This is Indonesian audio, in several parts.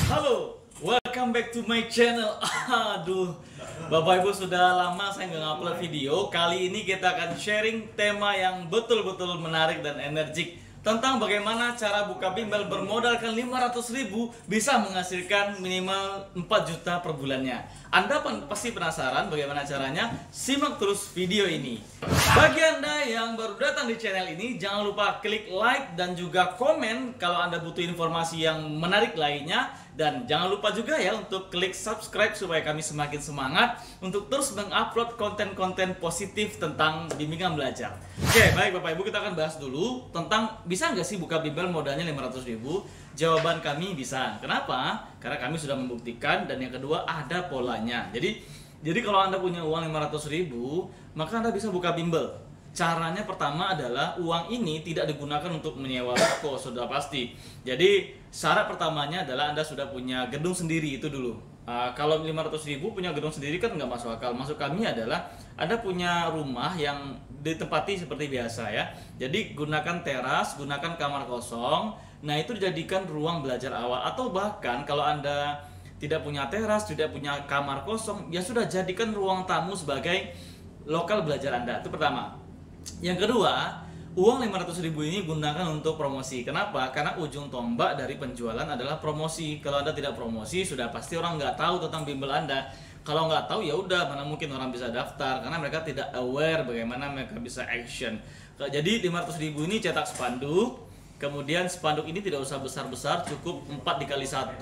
Halo, welcome back to my channel. Aduh, Bapak Ibu sudah lama saya nggak ngupload video. Kali ini kita akan sharing tema yang betul-betul menarik dan energik tentang bagaimana cara buka bimbel bermodalkan 500.000 bisa menghasilkan minimal 4 juta per bulannya. Anda pasti penasaran bagaimana caranya? Simak terus video ini. Bagi Anda yang baru datang di channel ini, jangan lupa klik like dan juga komen kalau Anda butuh informasi yang menarik lainnya. Dan jangan lupa juga ya untuk klik subscribe supaya kami semakin semangat untuk terus mengupload konten-konten positif tentang bimbingan belajar. Oke, baik Bapak Ibu, kita akan bahas dulu tentang bisa nggak sih buka bimbel modalnya 500.000? Jawaban kami bisa. Kenapa? Karena kami sudah membuktikan, dan yang kedua ada polanya. Jadi kalau Anda punya uang 500.000, maka Anda bisa buka bimbel. Caranya pertama adalah uang ini tidak digunakan untuk menyewa ruko, sudah pasti. Jadi syarat pertamanya adalah Anda sudah punya gedung sendiri, itu dulu. Kalau 500.000 punya gedung sendiri kan nggak masuk akal. Masuk kami adalah Anda punya rumah yang ditempati seperti biasa ya. Jadi gunakan teras, gunakan kamar kosong. Nah itu dijadikan ruang belajar awal. Atau bahkan kalau Anda tidak punya teras, tidak punya kamar kosong, ya sudah jadikan ruang tamu sebagai lokal belajar Anda. Itu pertama. Yang kedua, uang 500.000 ini gunakan untuk promosi. Kenapa? Karena ujung tombak dari penjualan adalah promosi. Kalau Anda tidak promosi, sudah pasti orang nggak tahu tentang bimbel Anda. Kalau nggak tahu ya udah, mana mungkin orang bisa daftar karena mereka tidak aware bagaimana mereka bisa action. Jadi 500.000 ini cetak spanduk. Kemudian spanduk ini tidak usah besar-besar, cukup 4x1.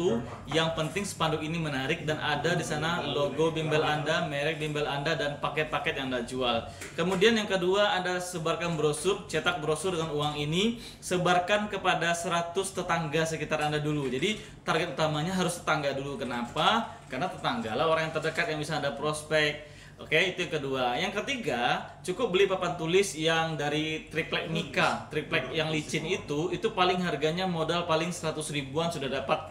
Yang penting spanduk ini menarik dan ada di sana logo bimbel Anda, merek bimbel Anda, dan paket-paket yang Anda jual. Kemudian yang kedua, Anda sebarkan brosur, cetak brosur dengan uang ini, sebarkan kepada 100 tetangga sekitar Anda dulu. Jadi target utamanya harus tetangga dulu. Kenapa? Karena tetangga lah orang yang terdekat yang bisa Anda prospek. Oke, itu yang kedua. Yang ketiga, cukup beli papan tulis yang dari triplek Mika, triplek yang licin itu paling harganya modal paling 100 ribuan sudah dapat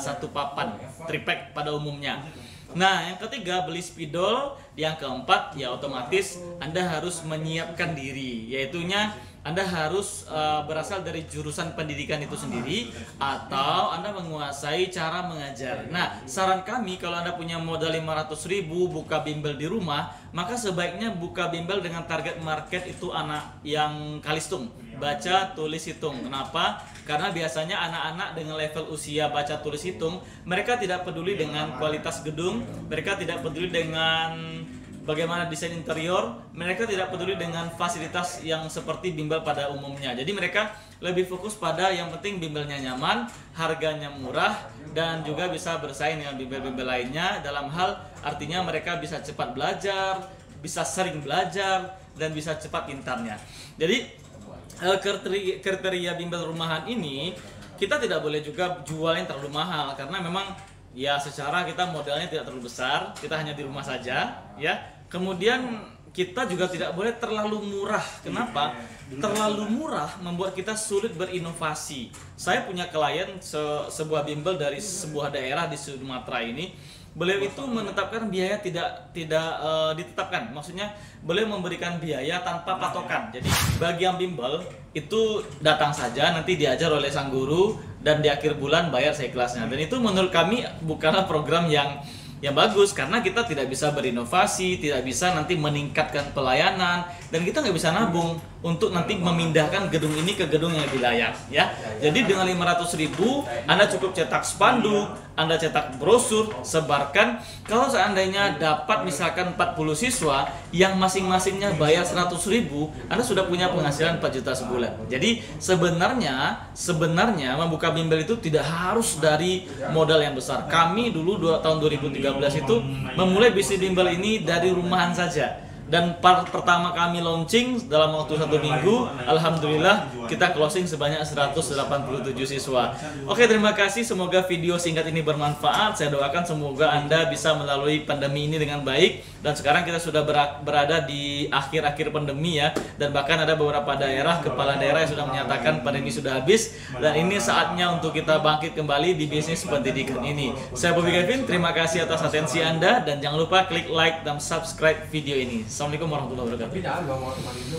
satu papan triplek pada umumnya. Nah, yang ketiga beli spidol. Yang keempat ya otomatis Anda harus menyiapkan diri, yaitunya Anda harus berasal dari jurusan pendidikan itu sendiri atau Anda menguasai cara mengajar. Nah, saran kami kalau Anda punya modal 500.000 buka bimbel di rumah, maka sebaiknya buka bimbel dengan target market itu anak yang kalistung, baca, tulis, hitung. Kenapa? Karena biasanya anak-anak dengan level usia baca, tulis, hitung, mereka tidak peduli dengan kualitas gedung, mereka tidak peduli dengan bagaimana desain interior, mereka tidak peduli dengan fasilitas yang seperti bimbel pada umumnya. Jadi mereka lebih fokus pada yang penting bimbelnya nyaman, harganya murah, dan juga bisa bersaing dengan bimbel-bimbel lainnya. Dalam hal artinya mereka bisa cepat belajar, bisa sering belajar, dan bisa cepat pintarnya. Jadi kriteria bimbel rumahan ini kita tidak boleh juga jual yang terlalu mahal, karena memang ya secara kita modalnya tidak terlalu besar, kita hanya di rumah saja ya. Kemudian kita juga tidak boleh terlalu murah. Kenapa? Terlalu murah membuat kita sulit berinovasi. Saya punya klien sebuah bimbel dari sebuah daerah di Sumatera ini. Beliau itu menetapkan biaya tidak ditetapkan. Maksudnya beliau memberikan biaya tanpa patokan. Jadi bagi yang bimbel itu datang saja, nanti diajar oleh sang guru, dan di akhir bulan bayar seikhlasnya. Dan itu menurut kami bukanlah program yang bagus, karena kita tidak bisa berinovasi, tidak bisa nanti meningkatkan pelayanan, dan kita nggak bisa nabung untuk nanti memindahkan gedung ini ke gedung yang lebih layak ya. Jadi dengan 500.000 Anda cukup cetak spanduk, Anda cetak brosur, sebarkan. Kalau seandainya dapat misalkan 40 siswa yang masing-masingnya bayar 100.000, Anda sudah punya penghasilan 4 juta sebulan. Jadi sebenarnya membuka bimbel itu tidak harus dari modal yang besar. Kami dulu tahun 2013 itu memulai bisnis bimbel ini dari rumahan saja. Dan pertama kami launching dalam waktu 1 minggu, alhamdulillah kita closing sebanyak 187 siswa. Oke, terima kasih. Semoga video singkat ini bermanfaat. Saya doakan semoga Anda bisa melalui pandemi ini dengan baik. Dan sekarang kita sudah berada di akhir-akhir pandemi ya. Dan bahkan ada beberapa daerah, kepala daerah yang sudah menyatakan pandemi sudah habis. Dan ini saatnya untuk kita bangkit kembali di bisnis pendidikan ini. Saya Bobby Kevin, terima kasih atas atensi Anda. Dan jangan lupa klik like dan subscribe video ini. Assalamualaikum warahmatullahi wabarakatuh.